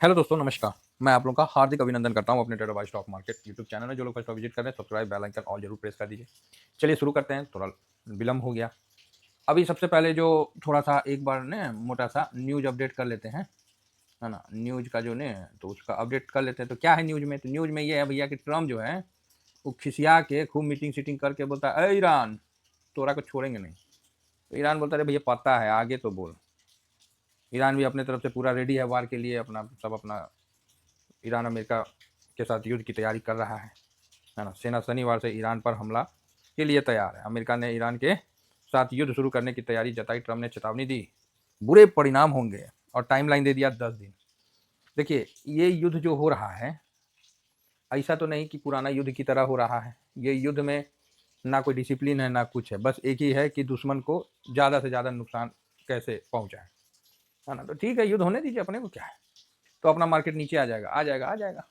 Hello दोस्तों, नमस्कार। मैं आप लोगों का हार्दिक अभिनंदन करता हूं अपने trader by stock market YouTube channel में। जो लोग फर्स्ट टाइम विजिट कर रहे हैं, सब्सक्राइब, बेल आइकन ऑल जरूर प्रेस कर दीजिए। चलिए शुरू करते हैं। थोड़ा विलंब हो गया। अभी सबसे पहले जो थोड़ा सा एक बार ने मोटा सा न्यूज अपडेट कर लेते हैं, है ना। न्यूज का जो ने तो उसका अपडेट कर लेते हैं। तो क्या है न्यूज में? तो न्यूज में ये है भैया कि ट्रम्प जो है वो खिसिया के खूब मीटिंग सीटिंग करके बोलता है, अरे ईरान तोरा को छोड़ेंगे नहीं। तो ईरान बोलता है, भैया पता है, आगे तो बोल। ईरान भी अपने तरफ से पूरा रेडी है वार के लिए। अपना सब अपना ईरान अमेरिका के साथ युद्ध की तैयारी कर रहा है ना। सेना शनिवार से ईरान पर हमला के लिए तैयार है। अमेरिका ने ईरान के साथ युद्ध शुरू करने की तैयारी जताई। ट्रम्प ने चेतावनी दी, बुरे परिणाम होंगे, और टाइमलाइन दे दिया 10 दिन। देखिए, ये युद्ध जो हो रहा है, ऐसा तो नहीं कि पुराना युद्ध की तरह हो रहा है। ये युद्ध में ना कोई डिसिप्लिन है ना कुछ है। बस एक ही है कि दुश्मन को ज़्यादा से ज़्यादा नुकसान कैसे पहुंचाए, है ना। तो ठीक है, युद्ध होने दीजिए, अपने को क्या है। तो अपना मार्केट नीचे आ जाएगा, आ जाएगा, आ जाएगा।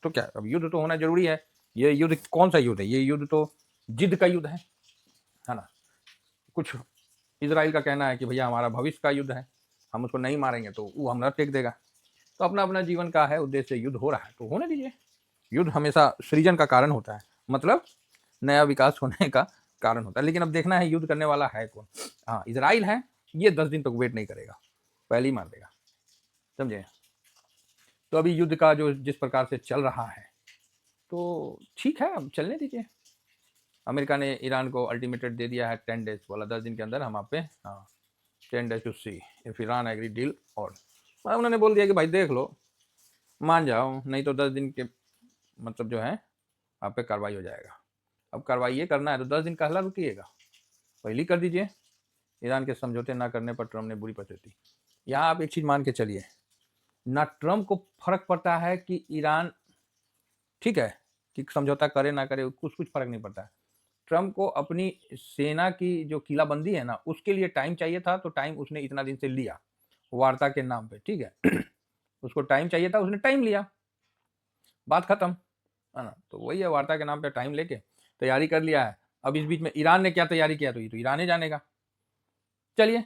तो क्या, अब युद्ध तो होना जरूरी है। ये युद्ध कौन सा युद्ध है? ये युद्ध तो जिद का युद्ध है ना। कुछ इजराइल का कहना है कि भैया हमारा भविष्य का युद्ध है, हम उसको नहीं मारेंगे तो वो हमारा टेक देगा। तो अपना अपना जीवन का है उद्देश्य, युद्ध हो रहा है तो होने दीजिए। युद्ध हमेशा सृजन का कारण होता है, मतलब नया विकास होने का कारण होता है। लेकिन अब देखना है युद्ध करने वाला है कौन। हाँ, इजराइल है। ये 10 दिन तक वेट नहीं करेगा, पहले ही मार देगा, समझे। तो अभी युद्ध का जो जिस प्रकार से चल रहा है, तो ठीक है, अब चलने दीजिए। अमेरिका ने ईरान को अल्टीमेटम दे दिया है 10 डेज वाला। 10 दिन के अंदर हम आप पे, हाँ, 10 days to see if Iran agree deal. और उन्होंने बोल दिया कि भाई देख लो, मान जाओ, नहीं तो 10 दिन के मतलब जो है आप पे कार्रवाई हो जाएगा। अब कार्रवाई ये करना है तो 10 दिन कहला रुकिएगा, पहली कर दीजिए। ईरान के समझौते ना करने पर ट्रम्प ने बुरी पचेती। यहाँ आप एक चीज़ मान के चलिए, ना ट्रम्प को फर्क पड़ता है कि ईरान, ठीक है, कि समझौता करे ना करे, कुछ फर्क नहीं पड़ता है। ट्रम्प को अपनी सेना की जो किलाबंदी है ना, उसके लिए टाइम चाहिए था। तो टाइम उसने इतना दिन से लिया वार्ता के नाम पे, ठीक है। उसको टाइम चाहिए था, उसने टाइम लिया, बात खत्म, है ना। तो वही है, वार्ता के नाम पे टाइम लेके तैयारी कर लिया है। अब इस बीच में ईरान ने क्या तैयारी किया, तो ये तो ईरान ही जानेगा। चलिए,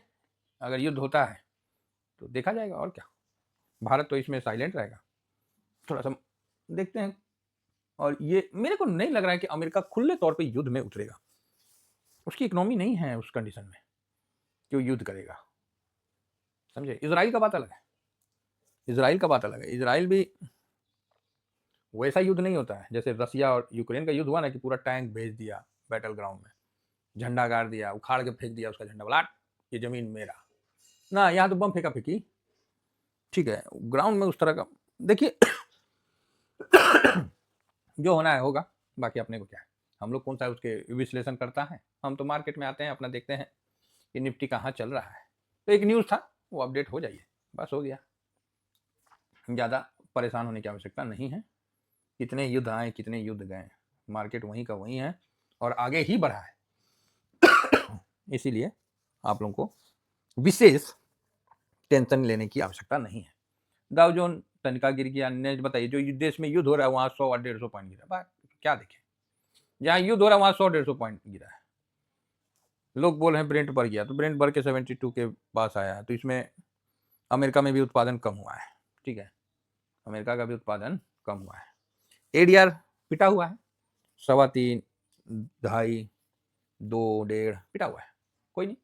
अगर युद्ध होता है तो देखा जाएगा, और क्या। भारत तो इसमें साइलेंट रहेगा, थोड़ा सा देखते हैं। और ये मेरे को नहीं लग रहा है कि अमेरिका खुले तौर पे युद्ध में उतरेगा। उसकी इकोनॉमी नहीं है उस कंडीशन में कि वो युद्ध करेगा, समझे। इजराइल का बात अलग है, इजराइल का बात अलग है। इजराइल भी वैसा युद्ध नहीं होता है जैसे रसिया और यूक्रेन का युद्ध हुआ ना, कि पूरा टैंक भेज दिया बैटल ग्राउंड में, झंडा गाड़ दिया, उखाड़ के फेंक दिया उसका झंडा, बोला ये जमीन मेरा। ना, यहाँ तो बम फेंका फेंकी, ठीक है, ग्राउंड में उस तरह का। देखिए, जो होना है होगा, बाकी अपने को क्या है। हम लोग कौन सा उसके विश्लेषण करता है। हम तो मार्केट में आते हैं, अपना देखते हैं कि निफ्टी कहाँ चल रहा है। तो एक न्यूज़ था, वो अपडेट हो जाइए, बस हो गया। ज़्यादा परेशान होने की आवश्यकता नहीं है। कितने युद्ध आए, कितने युद्ध गए, मार्केट वहीं का वहीं है और आगे ही बढ़ा है। इसीलिए आप लोगों को विशेष टेंशन लेने की आवश्यकता नहीं है। डाउ जोन तनिका गिर गया, ने बताइए, जो देश में युद्ध हो रहा है वहाँ 100 और 150 पॉइंट गिरा, बात क्या देखें। जहाँ युद्ध हो रहा है वहाँ 100-150 पॉइंट गिरा है। लोग बोल रहे हैं ब्रेंट बढ़ गया, तो ब्रेंट बढ़ के 72 के पास आया है। तो इसमें अमेरिका में भी उत्पादन कम हुआ है, ठीक है, अमेरिका का भी उत्पादन कम हुआ है। एडीआर पिटा हुआ है, 3.25, 2.5, 2, 1.5 पिटा हुआ है। कोई नहीं,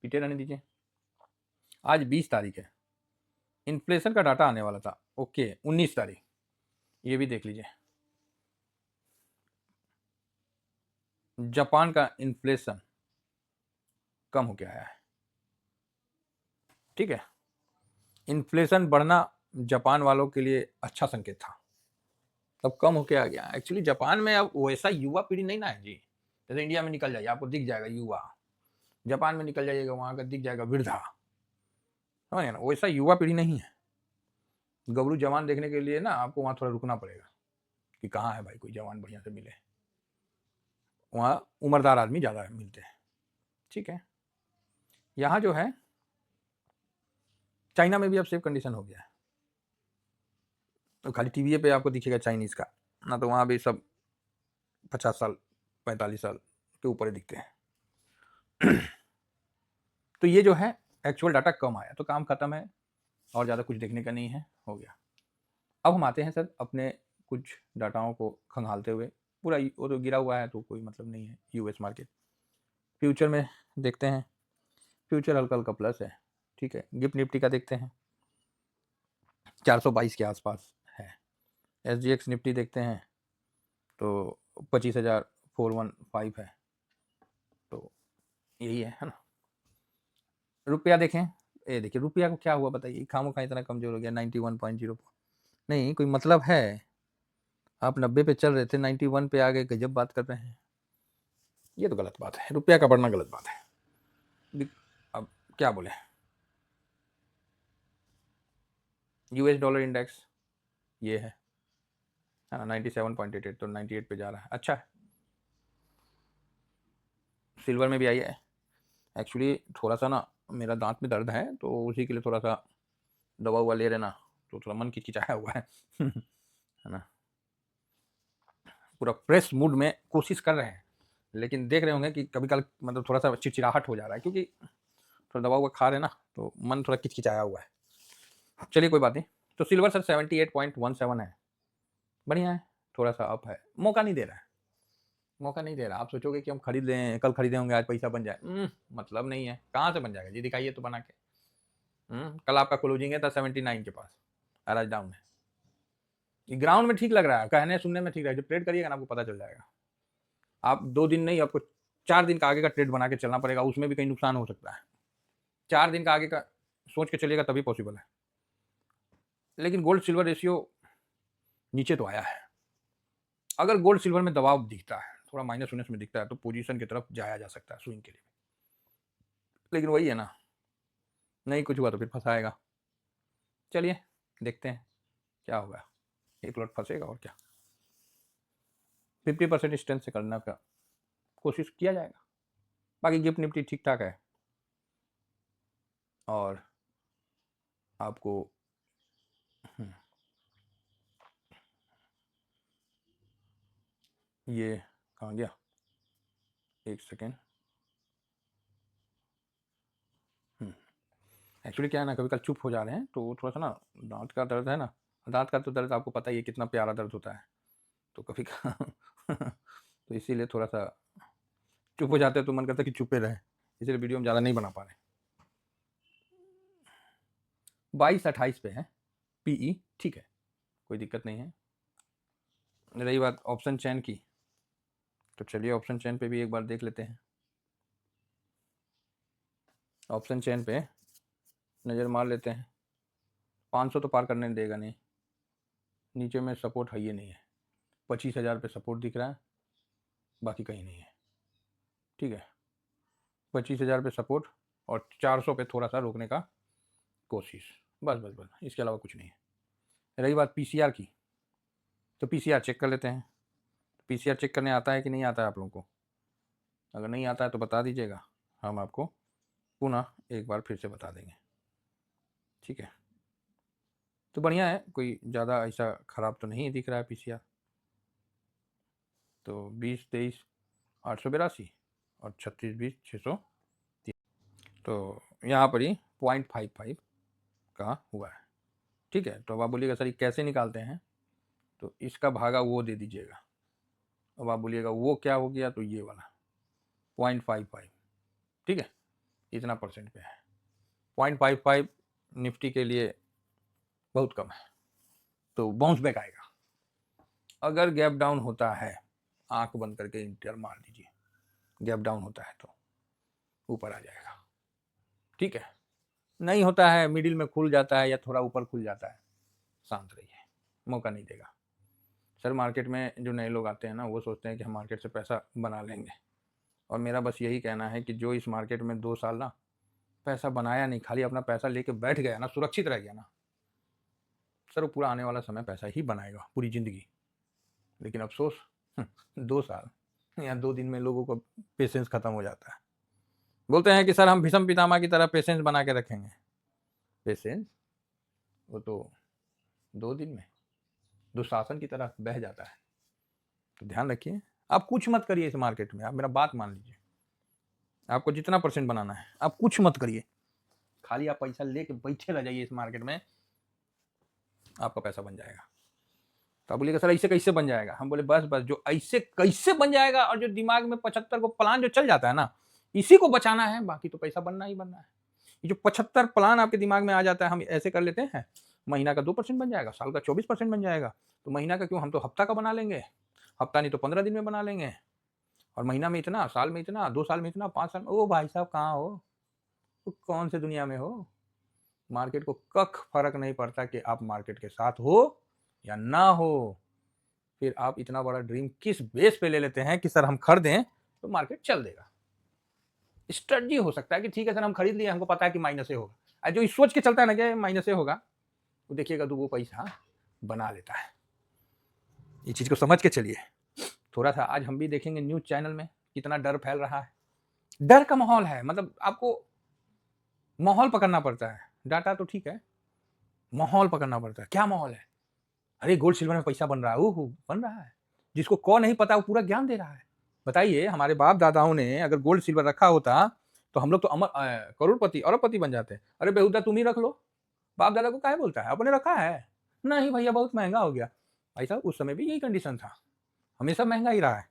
पिटे रहने दीजिए। आज 20 तारीख है, इन्फ्लेशन का डाटा आने वाला था, ओके, 19 तारीख, ये भी देख लीजिए। जापान का इन्फ्लेशन कम होके आया है, ठीक है। इन्फ्लेशन बढ़ना जापान वालों के लिए अच्छा संकेत था, तब कम होके आ गया। एक्चुअली जापान में अब वैसा युवा पीढ़ी नहीं ना है जी। जैसे इंडिया में निकल जाइए, आपको दिख जाएगा युवा, जापान में निकल जाइएगा, वहाँ का दिख जाएगा वृद्धा, समझ ना। वैसा युवा पीढ़ी नहीं है। गबरू जवान देखने के लिए ना आपको वहाँ थोड़ा रुकना पड़ेगा कि कहाँ है भाई कोई जवान बढ़िया से मिले। वहाँ उम्रदार आदमी ज़्यादा मिलते हैं, ठीक है। यहाँ जो है, चाइना में भी अब सेफ कंडीशन हो गया है। तो खाली टीवी पे आपको दिखेगा चाइनीज़ का ना, तो वहाँ भी सब 50 साल 45 साल के ऊपर ही दिखते हैं। तो ये जो है एक्चुअल डाटा कम आया, तो काम खत्म है। और ज़्यादा कुछ देखने का नहीं है, हो गया। अब हम आते हैं सर अपने कुछ डाटाओं को खंगालते हुए, पूरा वो तो गिरा हुआ है तो कोई मतलब नहीं है। यूएस मार्केट फ्यूचर में देखते हैं, फ्यूचर हल्का हल्का प्लस है, ठीक है। गिफ्ट निफ्टी का देखते हैं 422 के आसपास है। SGX निफ्टी देखते हैं तो 25,415 है, तो यही है ना। रुपया देखें, ये देखिए रुपया को क्या हुआ बताइए, खामोखा इतना कमजोर हो गया 91.04। नहीं कोई मतलब है, आप 90 पे चल रहे थे, 91 पे आ गए, गजब बात कर रहे हैं। ये तो गलत बात है, रुपया का बढ़ना गलत बात है। अब क्या बोले, यूएस डॉलर इंडेक्स ये है ना 97.88, तो 98 पे जा रहा है, अच्छा है। सिल्वर में भी आई है। एक्चुअली थोड़ा सा ना मेरा दांत में दर्द है, तो उसी के लिए थोड़ा सा दवा हुआ ले रहे ना, तो थोड़ा मन खिंचाया हुआ है है ना। पूरा फ्रेश मूड में कोशिश कर रहे हैं, लेकिन देख रहे होंगे कि कभी कल मतलब थोड़ा सा चिड़चिड़ाहट हो जा रहा है, क्योंकि थोड़ा दवा हुआ खा रहे ना, तो मन थोड़ा किचकिचाया हुआ है। चलिए कोई बात नहीं। तो सिल्वर सर 78.17 है, बढ़िया है, थोड़ा सा अप है, मौका नहीं दे रहा है, मौका नहीं दे रहा। आप सोचोगे कि हम खरीद लें, कल खरीदे होंगे आज पैसा बन जाए, मतलब नहीं है। कहाँ से बन जाएगा जी, दिखाइए तो बना के। कल आपका क्लोजिंग है था 79 के पास, आज डाउन है। ग्राउंड में ठीक लग रहा है, कहने सुनने में ठीक रहा है, जब ट्रेड करिएगा ना आपको पता चल जाएगा। आप 2 दिन नहीं, आपको 4 दिन का आगे का ट्रेड बना के चलना पड़ेगा, उसमें भी कहीं नुकसान हो सकता है। 4 दिन का आगे का सोच के चलिएगा तभी पॉसिबल है। लेकिन गोल्ड सिल्वर रेशियो नीचे तो आया है, अगर गोल्ड सिल्वर में दबाव दिखता है, थोड़ा माइनस होने में दिखता है, तो पोजीशन की तरफ जाया जा सकता है स्विंग के लिए। लेकिन वही है ना, नहीं कुछ हुआ तो फिर फंसाएगा। चलिए देखते हैं क्या होगा, एक लॉट फंसेगा और क्या। 50% स्ट्रेंथ से करना का कोशिश किया जाएगा। बाकी गिफ्ट निफ्टी ठीक ठाक है, और आपको ये कहाँ गया, एक सेकेंड। एक्चुअली क्या है ना, कभी कल चुप हो जा रहे हैं, तो थोड़ा सा ना दांत का दर्द है ना, दांत का तो दर्द आपको पता ही है कितना प्यारा दर्द होता है, तो कभी तो इसीलिए थोड़ा सा चुप हो जाते हैं, तो मन करता है कि चुपे रहे, इसलिए वीडियो हम ज़्यादा नहीं बना पा रहे। 22-28 पे है पीई, ठीक है, कोई दिक्कत नहीं है। रही बात ऑप्शन चेन की, तो चलिए ऑप्शन चेन पे भी एक बार देख लेते हैं। ऑप्शन चेन पे नज़र मार लेते हैं। 500 तो पार करने देगा नहीं, नीचे में सपोर्ट है ये नहीं है, 25,000 पे सपोर्ट दिख रहा है, बाकी कहीं नहीं है, ठीक है। 25,000 पे सपोर्ट और 400 पे थोड़ा सा रोकने का कोशिश, बस बस बस, इसके अलावा कुछ नहीं है। रही बात पीसीआर की, तो पीसीआर चेक कर लेते हैं। पीसीआर चेक करने आता है कि नहीं आता है आप लोगों को? अगर नहीं आता है तो बता दीजिएगा, हम आपको पुनः एक बार फिर से बता देंगे, ठीक है। तो बढ़िया है, कोई ज़्यादा ऐसा ख़राब तो नहीं दिख रहा है पीसीआर। तो 20-23-882 और 36-20-603, तो यहाँ पर ही 0.55 का हुआ है, ठीक है। तो अब आप बोलिएगा सर ये कैसे निकालते हैं, तो इसका भागा वो दे दीजिएगा। अब आप बोलिएगा वो क्या हो गया, तो ये वाला 0.55, ठीक है, इतना परसेंट पे है। 0.55 निफ्टी के लिए बहुत कम है, तो बाउंस बैक आएगा। अगर गैप डाउन होता है, आंख बंद करके इंटर मार दीजिए, गैप डाउन होता है तो ऊपर आ जाएगा, ठीक है। नहीं होता है, मिडिल में खुल जाता है या थोड़ा ऊपर खुल जाता है, शांत रहिए, मौका नहीं देगा। सर मार्केट में जो नए लोग आते हैं ना, वो सोचते हैं कि हम मार्केट से पैसा बना लेंगे, और मेरा बस यही कहना है कि जो इस मार्केट में 2 साल ना पैसा बनाया नहीं, खाली अपना पैसा लेके बैठ गया ना, सुरक्षित रह गया ना, सर वो पूरा आने वाला समय पैसा ही बनाएगा पूरी ज़िंदगी। लेकिन अफसोस 2 साल या 2 दिन में लोगों को पेशेंस ख़त्म हो जाता है। बोलते हैं कि सर हम भीष्म पितामह की तरह पेशेंस बना के रखेंगे, पेशेंस वो तो 2 दिन में दुशासन की तरह बह जाता है। तो ध्यान रखिए, आप कुछ मत करिए इस मार्केट में, आप मेरा बात मान लीजिए। आपको जितना परसेंट बनाना है आप कुछ मत करिए, खाली आप पैसा लेके बैठे रह जाइए इस मार्केट में, आपका पैसा बन जाएगा। तो आप बोलिएगा सर ऐसे कैसे बन जाएगा? हम बोले बस बस जो ऐसे कैसे बन जाएगा, और जो दिमाग में 75 को प्लान जो चल जाता है ना, इसी को बचाना है, बाकी तो पैसा बनना ही बनना है। ये जो 75 प्लान आपके दिमाग में आ जाता है, हम ऐसे कर लेते हैं, महीना का 2% बन जाएगा, साल का 24% बन जाएगा, तो महीना का क्यों, हम तो हफ्ता का बना लेंगे, हफ्ता नहीं तो 15 दिन में बना लेंगे, और महीना में इतना, साल में इतना, 2 साल में इतना, 5 साल में। ओ भाई साहब कहाँ हो, तो कौन से दुनिया में हो? मार्केट को कख फर्क नहीं पड़ता कि आप मार्केट के साथ हो या ना हो। फिर आप इतना बड़ा ड्रीम किस बेस पे ले लेते हैं कि सर हम खरीदें तो मार्केट चल देगा। स्ट्रेटजी हो सकता है कि ठीक है सर हम खरीद लिए, हमको पता है कि माइनस से होगा, और जो सोच के चलता है ना कि माइनस से होगा, वो देखिएगा दो पैसा बना लेता है। ये चीज को समझ के चलिए। थोड़ा सा आज हम भी देखेंगे न्यूज चैनल में कितना डर फैल रहा है, डर का माहौल है, मतलब आपको माहौल पकड़ना पड़ता है। डाटा तो ठीक है, माहौल पकड़ना पड़ता है। क्या माहौल है? अरे गोल्ड सिल्वर में पैसा बन रहा है, ओहो बन रहा है, जिसको कौन नहीं पता वो पूरा ज्ञान दे रहा है। बताइए हमारे बाप दादाओं ने अगर गोल्ड सिल्वर रखा होता तो हम लोग तो अमर करोड़पति अरबपति बन जाते। अरे बेहुदा तुम ही रख लो, बाप दादा को काहे बोलता है, अपने रखा है। नहीं भैया बहुत महंगा हो गया। भाई साहब उस समय भी यही कंडीशन था, हमेशा महंगा ही रहा है,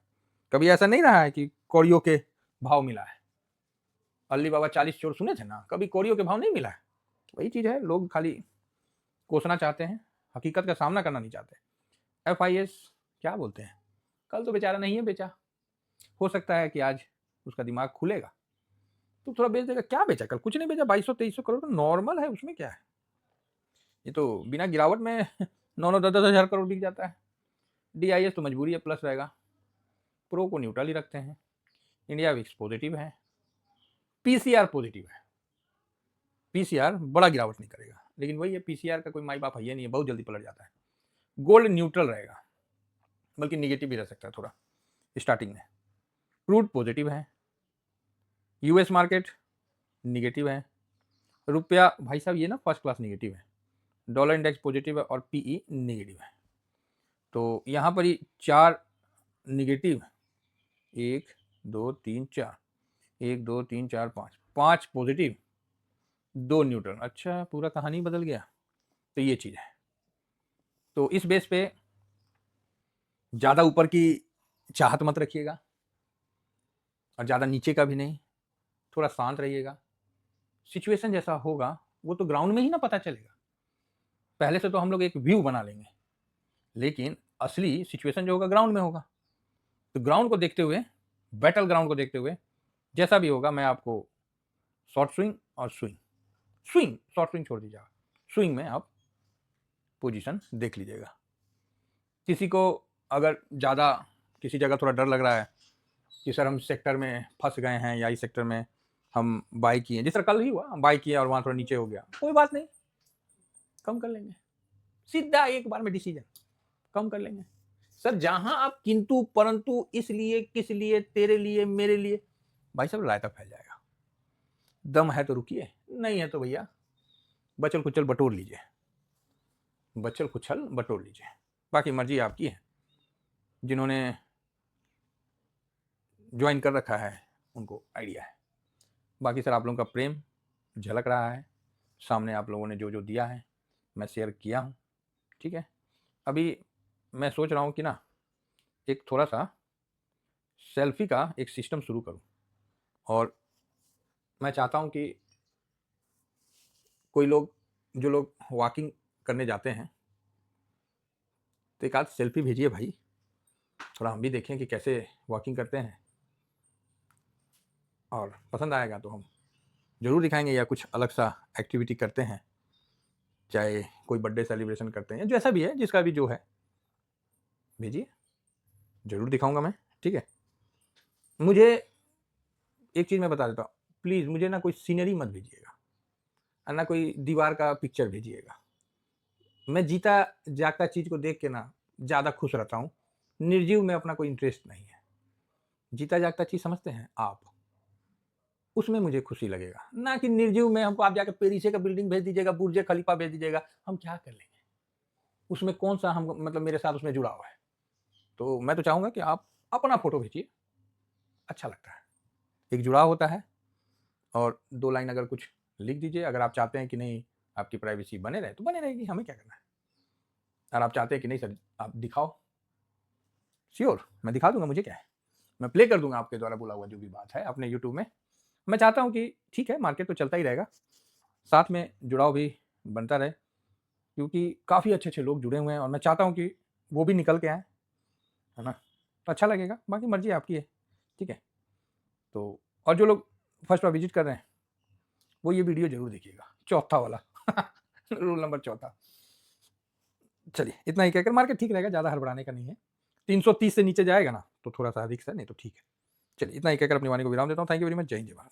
कभी ऐसा नहीं रहा है कि कौड़ियों के भाव मिला है। अल्ली बाबा 40 चोर सुने थे ना, कभी कौड़ियों के भाव नहीं मिला है। वही चीज है, लोग खाली कोसना चाहते हैं, हकीकत का सामना करना नहीं चाहते। FIS क्या बोलते हैं, कल तो बेचारा नहीं है बेचा, हो सकता है कि आज उसका दिमाग खुलेगा तो थोड़ा बेच देगा। क्या बेचा कल? कुछ नहीं बेचा, 2200-2300 करोड़ तो नॉर्मल है, उसमें क्या है। ये तो बिना गिरावट में 9-10 हज़ार करोड़ बिक जाता है। DIS तो मजबूरी है, प्लस रहेगा। प्रो को न्यूट्रल ही रखते हैं। इंडिया विक्स पॉजिटिव है, PCR पॉजिटिव है। PCR बड़ा गिरावट नहीं करेगा, लेकिन वही है PCR का कोई माई बाप है नहीं है, बहुत जल्दी पलट जाता है। गोल्ड न्यूट्रल रहेगा, बल्कि निगेटिव भी रह सकता है थोड़ा स्टार्टिंग में। क्रूड पॉजिटिव है, US मार्केट निगेटिव है, रुपया भाई साहब ये ना फर्स्ट क्लास निगेटिव है, डॉलर इंडेक्स पॉजिटिव है और PE निगेटिव है। तो यहाँ पर ही 4 निगेटिव, 1 2 3 4, 1 2 3 4 5 पॉजिटिव, 2 न्यूट्रल। अच्छा पूरा कहानी बदल गया। तो ये चीज़ है। तो इस बेस पे ज़्यादा ऊपर की चाहत मत रखिएगा और ज़्यादा नीचे का भी नहीं, थोड़ा शांत रहिएगा। सिचुएशन जैसा होगा वो तो ग्राउंड में ही ना पता चलेगा। पहले से तो हम लोग एक व्यू बना लेंगे, लेकिन असली सिचुएशन जो होगा ग्राउंड में होगा। तो ग्राउंड को देखते हुए, बैटल ग्राउंड को देखते हुए जैसा भी होगा, मैं आपको शॉर्ट स्विंग और स्विंग शॉर्ट स्विंग छोड़ दीजिएगा, स्विंग में आप पोजीशन देख लीजिएगा। किसी को अगर ज़्यादा किसी जगह थोड़ा डर लग रहा है कि सर हम सेक्टर में फंस गए हैं, या इस सेक्टर में हम बाई किए, जिस तरह कल ही हुआ, बाई किया और वहाँ थोड़ा नीचे हो गया, कोई बात नहीं, कम कर लेंगे, सीधा एक बार में डिसीजन कम कर लेंगे। सर जहां आप किंतु परंतु, इसलिए किस लिए, तेरे लिए, मेरे लिए, भाई साहब रायता फैल जाएगा। दम है तो रुकिए, नहीं है तो भैया बचल कुचल बटोर लीजिए, बचल कुचल बटोर लीजिए, बाकी मर्जी आपकी है। जिन्होंने ज्वाइन कर रखा है उनको आइडिया है। बाकी सर आप लोगों का प्रेम झलक रहा है सामने, आप लोगों ने जो जो दिया है मैं शेयर किया हूँ, ठीक है। अभी मैं सोच रहा हूँ कि ना एक थोड़ा सा सेल्फी का एक सिस्टम शुरू करूँ, और मैं चाहता हूँ कि कोई लोग, जो लोग वॉकिंग करने जाते हैं, तो एक आध सेल्फी भेजिए भाई, थोड़ा हम भी देखें कि कैसे वॉकिंग करते हैं, और पसंद आएगा तो हम ज़रूर दिखाएंगे, या कुछ अलग सा एक्टिविटी करते हैं, चाहे कोई बर्थडे सेलिब्रेशन करते हैं, जैसा भी है, जिसका भी जो है भेजिए, ज़रूर दिखाऊंगा मैं, ठीक है। मुझे एक चीज़ मैं बता देता हूँ, प्लीज़ मुझे ना कोई सीनरी मत भेजिएगा, और ना कोई दीवार का पिक्चर भेजिएगा। मैं जीता जागता चीज़ को देख के ना ज़्यादा खुश रहता हूँ, निर्जीव में अपना कोई इंटरेस्ट नहीं है। जीता जागता चीज़ समझते हैं आप, उसमें मुझे खुशी लगेगा, ना कि निर्जीव में हमको आप जाकर पेरिसे का बिल्डिंग भेज दीजिएगा, बुर्ज खलीफा भेज दीजिएगा, हम क्या कर लेंगे उसमें, कौन सा हम मतलब मेरे साथ उसमें जुड़ा हुआ है। तो मैं तो चाहूँगा कि आप अपना फ़ोटो भेजिए, अच्छा लगता है, एक जुड़ाव होता है, और 2 लाइन अगर कुछ लिख दीजिए। अगर आप चाहते हैं कि नहीं आपकी प्राइवेसी बने रहे तो बने रहेगी, हमें क्या करना है। अगर आप चाहते हैं कि नहीं सर आप दिखाओ, श्योर मैं दिखा दूंगा, मुझे क्या है, मैं प्ले कर दूंगा आपके द्वारा बोला हुआ जो भी बात है अपने यूट्यूब में। मैं चाहता हूँ कि ठीक है मार्केट तो चलता ही रहेगा, साथ में जुड़ाव भी बनता रहे, क्योंकि काफ़ी अच्छे अच्छे लोग जुड़े हुए हैं और मैं चाहता हूँ कि वो भी निकल के आएँ, है ना? तो अच्छा लगेगा, बाकी मर्ज़ी आपकी है, ठीक है? तो और जो लोग फर्स्ट बार विज़िट कर रहे हैं, वो ये वीडियो ज़रूर देखिएगा, चौथा वाला रूल नंबर चौथा। चलिए, इतना ही कहकर मार्केट ठीक रहेगा, ज़्यादा हड़बड़ाने का नहीं है। 330 से नीचे जाएगा ना, तो थोड़ा-सा रिस्क है, नहीं तो ठीक है। चलिए, इतना ही कहकर अपनी वाणी को विराम देता हूँ। Thank you very much. जय हिंद, जय भारत।